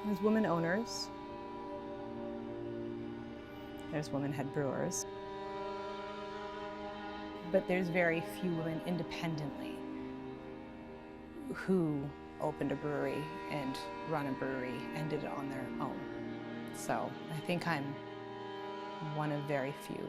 There's women owners. There's women head brewers. But there's very few women independently who opened a brewery and run a brewery and did it on their own. So I think I'm one of very few.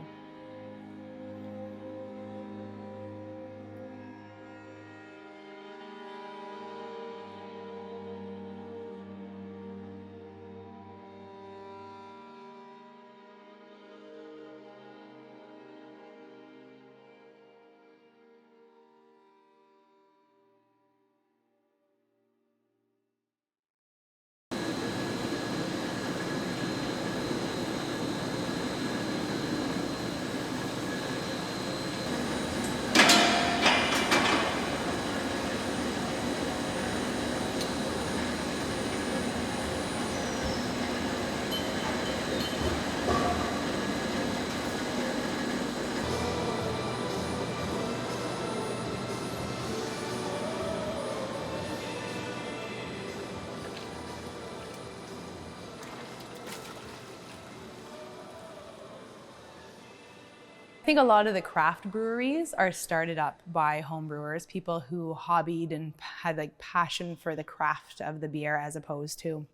I think a lot of the craft breweries are started up by home brewers, people who hobbied and had like passion for the craft of the beer as opposed to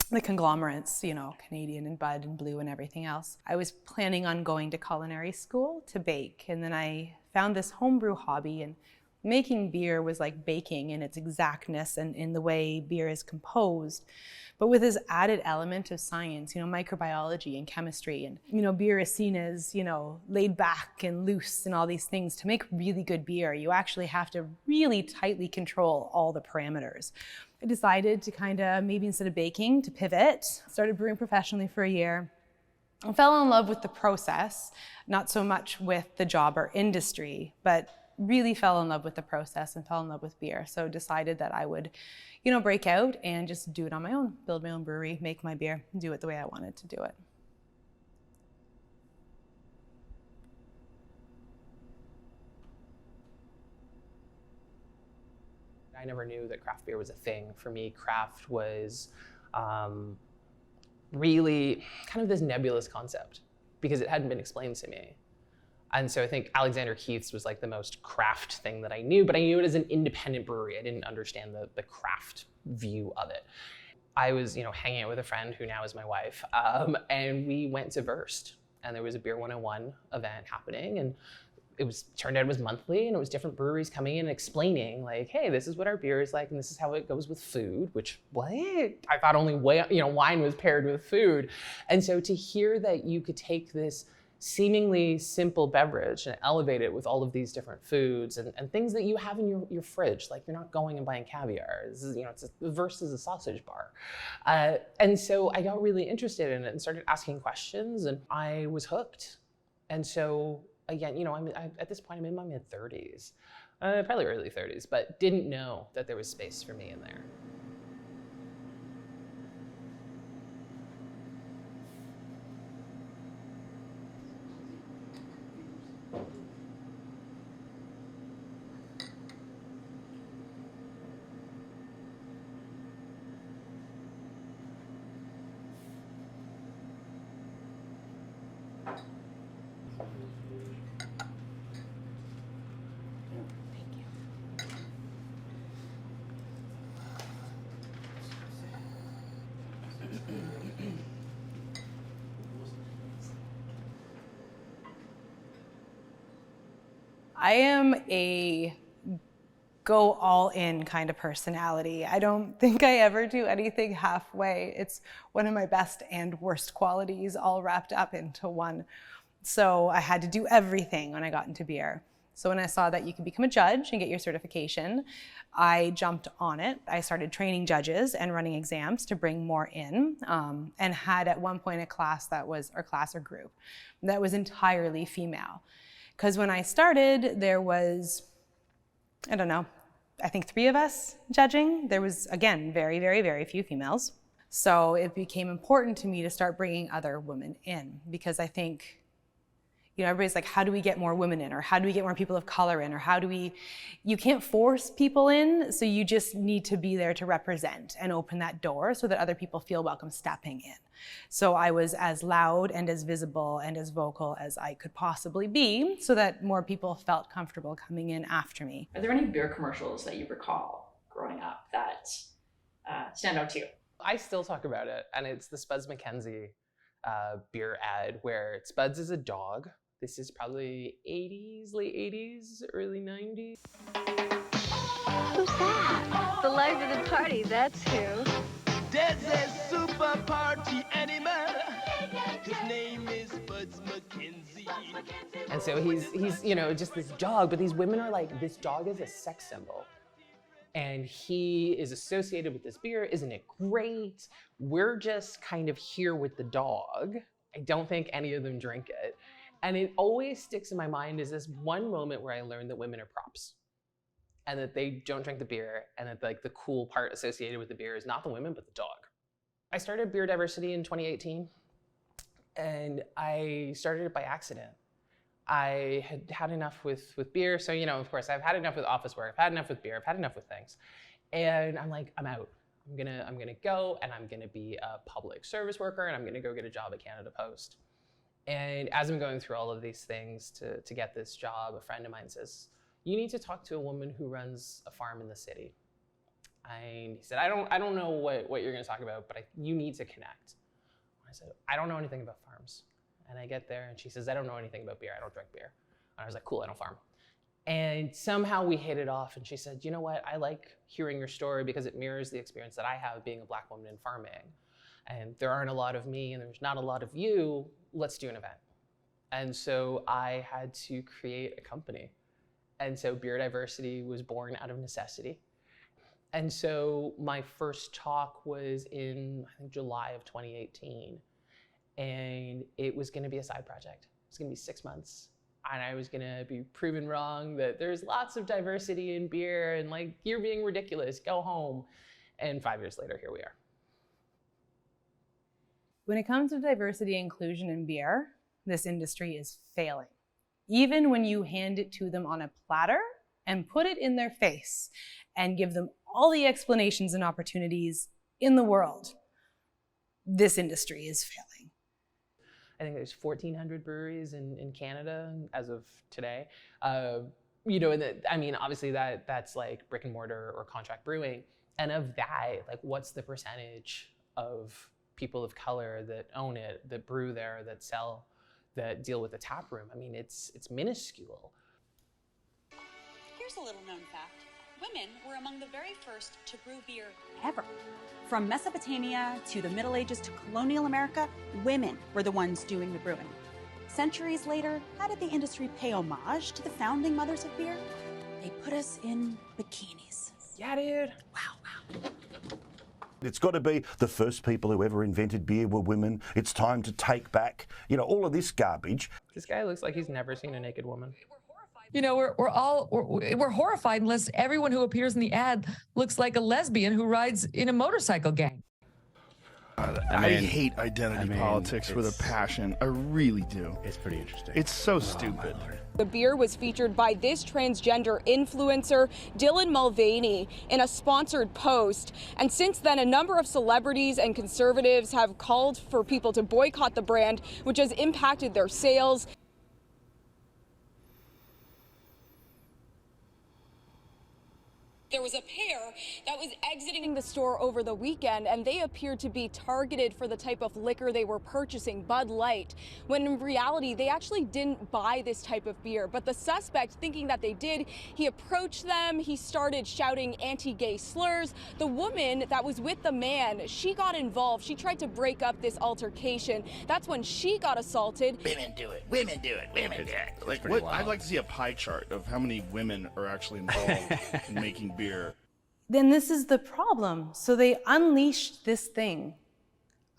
the conglomerates, you know, Canadian and Bud and Blue and everything else. I was planning on going to culinary school to bake, and then I found this homebrew hobby, and making beer was like baking in its exactness and in the way beer is composed, but with this added element of science, you know, microbiology and chemistry. And, you know, beer is seen as, you know, laid back and loose and all these things. To make really good beer, you actually have to really tightly control all the parameters. I decided to kind of, maybe instead of baking, to pivot. Started brewing professionally for a year. I fell in love with the process, not so much with the job or industry, but really fell in love with the process and fell in love with beer. So decided that I would, you know, break out and just do it on my own, build my own brewery, make my beer, do it the way I wanted to do it. I never knew that craft beer was a thing. For me, craft was really kind of this nebulous concept because it hadn't been explained to me. And so I think Alexander Keith's was like the most craft thing that I knew, but I knew it as an independent brewery. I didn't understand the craft view of it. I was, you know, hanging out with a friend who now is my wife, and we went to Verst, and there was a Beer 101 event happening, and turned out it was monthly, and it was different breweries coming in and explaining like, hey, this is what our beer is like, and this is how it goes with food, which, what? I thought only wine was paired with food. And so to hear that you could take this seemingly simple beverage and elevate it with all of these different foods and things that you have in your fridge, like you're not going and buying caviar. This is, you know, versus a sausage bar. And so I got really interested in it and started asking questions, and I was hooked. And so again, you know, at this point I'm in my mid-30s, probably early 30s, but didn't know that there was space for me in there. I am a go all in kind of personality. I don't think I ever do anything halfway. It's one of my best and worst qualities all wrapped up into one. So I had to do everything when I got into beer. So when I saw that you could become a judge and get your certification, I jumped on it. I started training judges and running exams to bring more in, and had at one point a class or group that was entirely female. Because when I started, there was, I don't know, I think 3 of us judging. There was, again, very, very, very few females. So it became important to me to start bringing other women in, because I think, Everybody's like, how do we get more women in? Or how do we get more people of color in? Or you can't force people in, so you just need to be there to represent and open that door so that other people feel welcome stepping in. So I was as loud and as visible and as vocal as I could possibly be so that more people felt comfortable coming in after me. Are there any beer commercials that you recall growing up that stand out to you? I still talk about it, and it's the Spuds MacKenzie beer ad where Spuds is a dog. This is probably 80s, late 80s, early 90s. Who's that? The life of the party, that's who. There's a super party animal. His name is Spuds MacKenzie. And so he's just this dog, but these women are like, this dog is a sex symbol. And he is associated with this beer. Isn't it great? We're just kind of here with the dog. I don't think any of them drink it. And it always sticks in my mind is this one moment where I learned that women are props and that they don't drink the beer, and that the cool part associated with the beer is not the women, but the dog. I started Beer Diversity in 2018, and I started it by accident. I had had enough with beer. So, of course, I've had enough with office work. I've had enough with beer. I've had enough with things. And I'm like, I'm out. I'm gonna go, and I'm gonna be a public service worker, and I'm gonna go get a job at Canada Post. And as I'm going through all of these things to get this job, a friend of mine says, you need to talk to a woman who runs a farm in the city. And he said, I don't know what you're gonna talk about, but you need to connect. I said, I don't know anything about farms. And I get there and she says, I don't know anything about beer. I don't drink beer. And I was like, cool, I don't farm. And somehow we hit it off, and she said, you know what? I like hearing your story because it mirrors the experience that I have being a Black woman in farming. And there aren't a lot of me and there's not a lot of you. Let's do an event. And so I had to create a company. And so Beer Diversity was born out of necessity. And so my first talk was in, I think, July of 2018. And it was gonna be a side project. It was gonna be 6 months. And I was gonna be proven wrong that there's lots of diversity in beer, and like, you're being ridiculous, go home. And 5 years later, here we are. When it comes to diversity and inclusion in beer, this industry is failing. Even when you hand it to them on a platter and put it in their face and give them all the explanations and opportunities in the world, this industry is failing. I think there's 1,400 breweries in Canada as of today. Obviously that's like brick and mortar or contract brewing. And of that, like, what's the percentage of people of color that own it, that brew there, that sell, that deal with the tap room? I mean, it's minuscule. Here's a little known fact. Women were among the very first to brew beer ever. From Mesopotamia to the Middle Ages to colonial America, women were the ones doing the brewing. Centuries later, how did the industry pay homage to the founding mothers of beer? They put us in bikinis. Yeah, dude. Wow. It's got to be the first people who ever invented beer were women. It's time to take back, all of this garbage. This guy looks like he's never seen a naked woman. We're horrified unless everyone who appears in the ad looks like a lesbian who rides in a motorcycle gang. I hate identity politics with a passion. I really do. It's pretty interesting. It's so stupid. The beer was featured by this transgender influencer, Dylan Mulvaney, in a sponsored post. And since then, a number of celebrities and conservatives have called for people to boycott the brand, which has impacted their sales. There was a pair that was exiting the store over the weekend, and they appeared to be targeted for the type of liquor they were purchasing, Bud Light, when in reality, they actually didn't buy this type of beer. But the suspect, thinking that they did, he approached them, he started shouting anti-gay slurs. The woman that was with the man, she got involved. She tried to break up this altercation. That's when she got assaulted. Women do it, women do it, women do it. I'd like to see a pie chart of how many women are actually involved in making beer. Then this is the problem. So they unleashed this thing,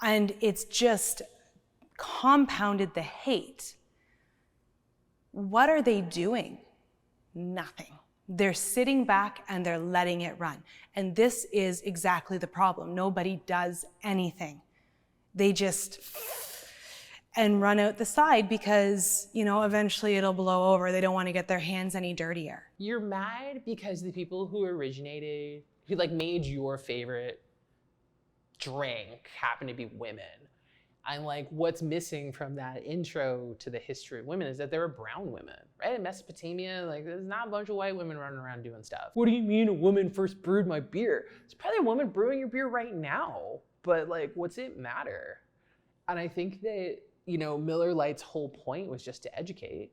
and it's just compounded the hate. What are they doing? Nothing. They're sitting back and they're letting it run. And this is exactly the problem. Nobody does anything. They just, and run out the side because, you know, eventually it'll blow over. They don't want to get their hands any dirtier. You're mad because the people who originated, who like made your favorite drink happen to be women. And like what's missing from that intro to the history of women is that there were brown women, right? In Mesopotamia, like there's not a bunch of white women running around doing stuff. What do you mean a woman first brewed my beer? There's probably a woman brewing your beer right now, but like what's it matter? And I think that, you know, Miller Lite's whole point was just to educate.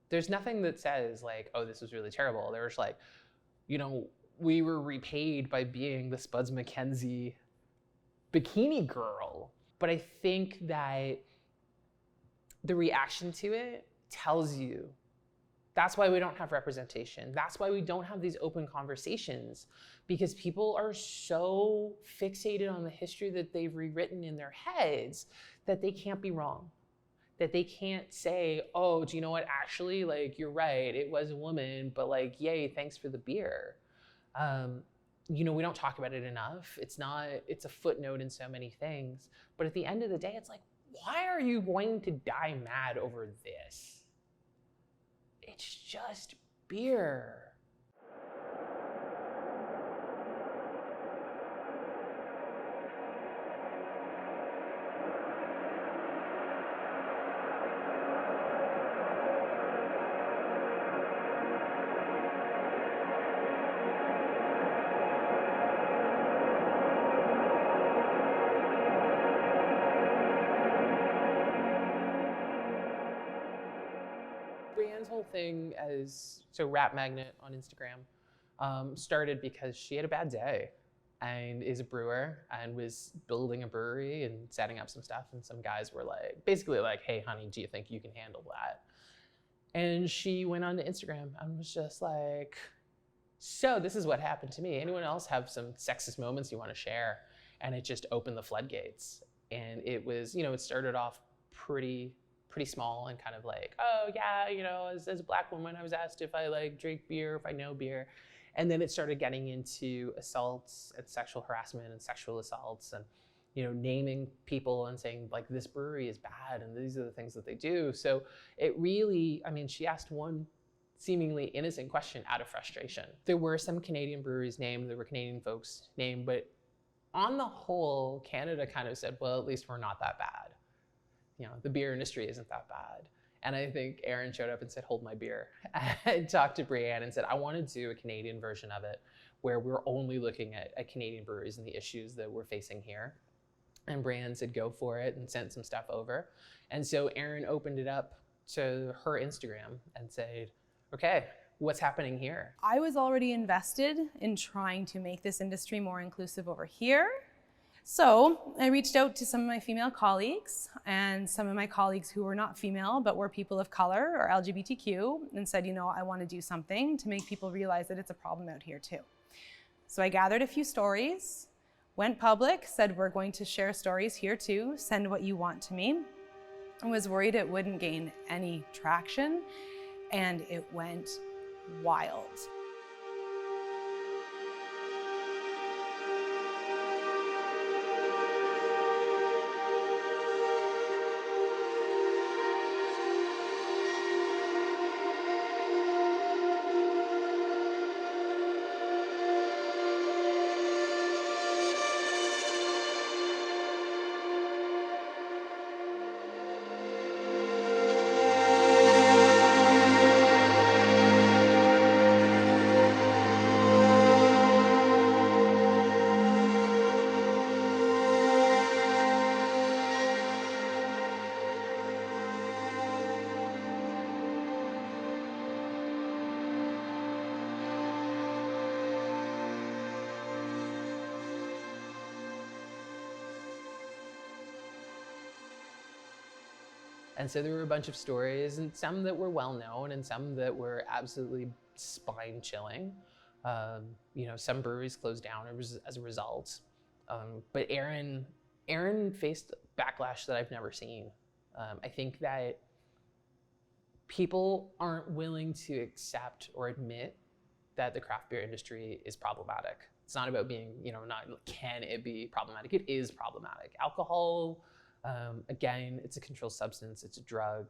There's nothing that says like, oh, this was really terrible. There was like, you know, we were repaid by being the Spuds MacKenzie bikini girl. But I think that the reaction to it tells you that's why we don't have representation. That's why we don't have these open conversations, because people are so fixated on the history that they've rewritten in their heads that they can't be wrong. That they can't say, oh, do you know what? Actually, like, you're right. It was a woman, but like, yay, thanks for the beer. You know, we don't talk about it enough. It's a footnote in so many things. But at the end of the day, it's like, why are you going to die mad over this? It's just beer. Brianne's whole thing as Rap Magnet on Instagram started because she had a bad day and is a brewer and was building a brewery and setting up some stuff, and some guys were like, basically like, hey honey, do you think you can handle that? And she went on to Instagram and was just like, so this is what happened to me. Anyone else have some sexist moments you want to share? And it just opened the floodgates. And it was, you know, it started off pretty small and kind of like, oh yeah, you know, as a black woman, I was asked if I like drink beer, if I know beer. And then it started getting into assaults and sexual harassment and sexual assaults and, you know, naming people and saying like, this brewery is bad and these are the things that they do. So it really, I mean, she asked one seemingly innocent question out of frustration. There were some Canadian breweries named, there were Canadian folks named, but on the whole, Canada kind of said, well, at least we're not that bad. You know, the beer industry isn't that bad. And I think Erin showed up and said, hold my beer. And talked to Brianne and said, I want to do a Canadian version of it where we're only looking at Canadian breweries and the issues that we're facing here. And Brianne said, go for it, and sent some stuff over. And so Erin opened it up to her Instagram and said, okay, what's happening here? I was already invested in trying to make this industry more inclusive over here. So I reached out to some of my female colleagues and some of my colleagues who were not female but were people of color or LGBTQ, and said, you know, I want to do something to make people realize that it's a problem out here too. So I gathered a few stories, went public, said we're going to share stories here too, send what you want to me. I was worried it wouldn't gain any traction, and it went wild. And so there were a bunch of stories, and some that were well known and some that were absolutely spine chilling. You know, some breweries closed down as a result. But Erin faced backlash that I've never seen. I think that people aren't willing to accept or admit that the craft beer industry is problematic. It's not about being, you know, not can it be problematic? It is problematic. Alcohol Again, it's a controlled substance, it's a drug,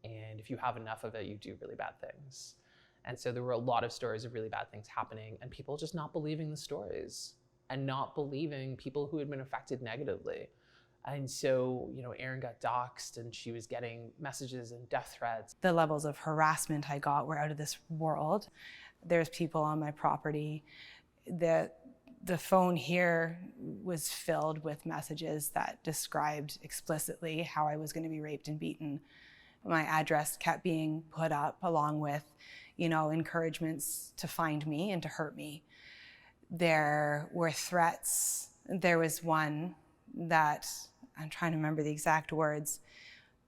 and if you have enough of it, you do really bad things. And so there were a lot of stories of really bad things happening and people just not believing the stories and not believing people who had been affected negatively. And so, you know, Erin got doxxed and she was getting messages and death threats. The levels of harassment I got were out of this world. There's people on my property. The phone here was filled with messages that described explicitly how I was going to be raped and beaten. My address kept being put up along with, you know, encouragements to find me and to hurt me. There were threats. There was one that, I'm trying to remember the exact words,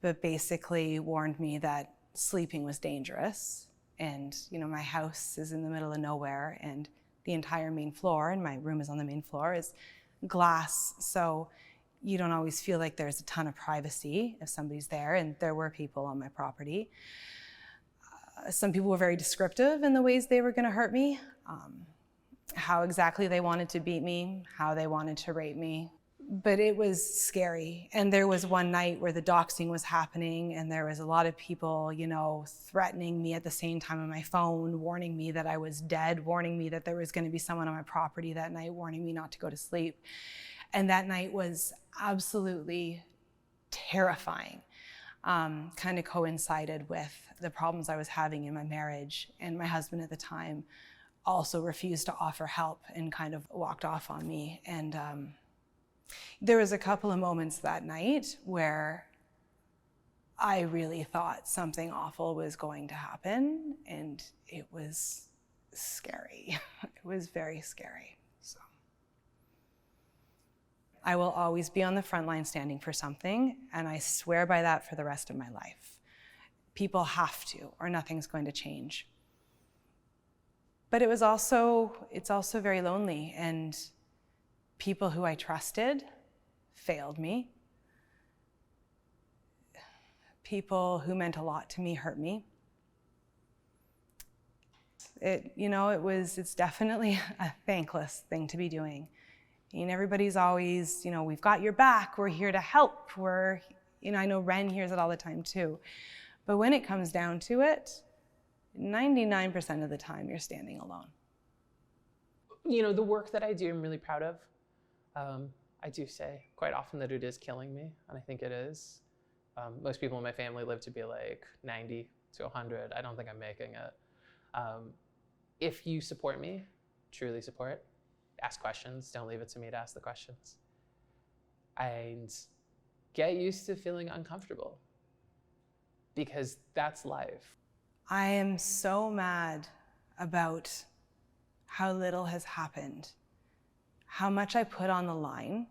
but basically warned me that sleeping was dangerous. And, you know, my house is in the middle of nowhere and the entire main floor, and my room is on the main floor, is glass. So you don't always feel like there's a ton of privacy if somebody's there, and there were people on my property. Some people were very descriptive in the ways they were gonna hurt me, how exactly they wanted to beat me, how they wanted to rape me. But it was scary. And there was one night where the doxing was happening and there was a lot of people, you know, threatening me at the same time on my phone, warning me that I was dead, warning me that there was going to be someone on my property that night, warning me not to go to sleep. And that night was absolutely terrifying. Kind of coincided with the problems I was having in my marriage, and my husband at the time also refused to offer help and kind of walked off on me. And there was a couple of moments that night where I really thought something awful was going to happen, and it was scary. It was very scary. So I will always be on the front line standing for something, and I swear by that for the rest of my life. People have to, or nothing's going to change. But it's also very lonely, and people who I trusted failed me. People who meant a lot to me hurt me. It's definitely a thankless thing to be doing. And everybody's always, you know, we've got your back, we're here to help, I know Ren hears it all the time too. But when it comes down to it, 99% of the time you're standing alone. You know, the work that I do, I'm really proud of. I do say quite often that it is killing me, and I think it is. Most people in my family live to be like 90 to 100. I don't think I'm making it. If you support me, truly support, ask questions, don't leave it to me to ask the questions. And get used to feeling uncomfortable, because that's life. I am so mad about how little has happened, how much I put on the line,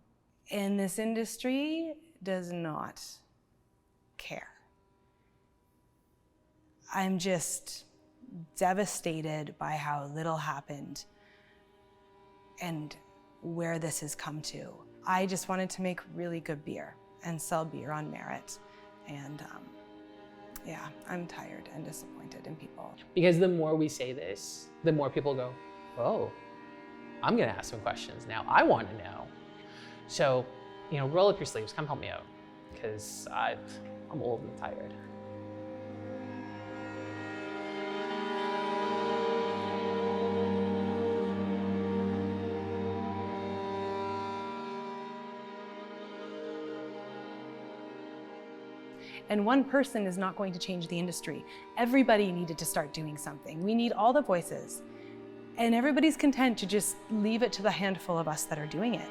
and this industry does not care. I'm just devastated by how little happened and where this has come to. I just wanted to make really good beer and sell beer on merit. And yeah, I'm tired and disappointed in people. Because the more we say this, the more people go, oh, I'm gonna ask some questions now. I wanna know. So, you know, roll up your sleeves, come help me out, because I'm old and tired. And one person is not going to change the industry. Everybody needed to start doing something. We need all the voices. And everybody's content to just leave it to the handful of us that are doing it.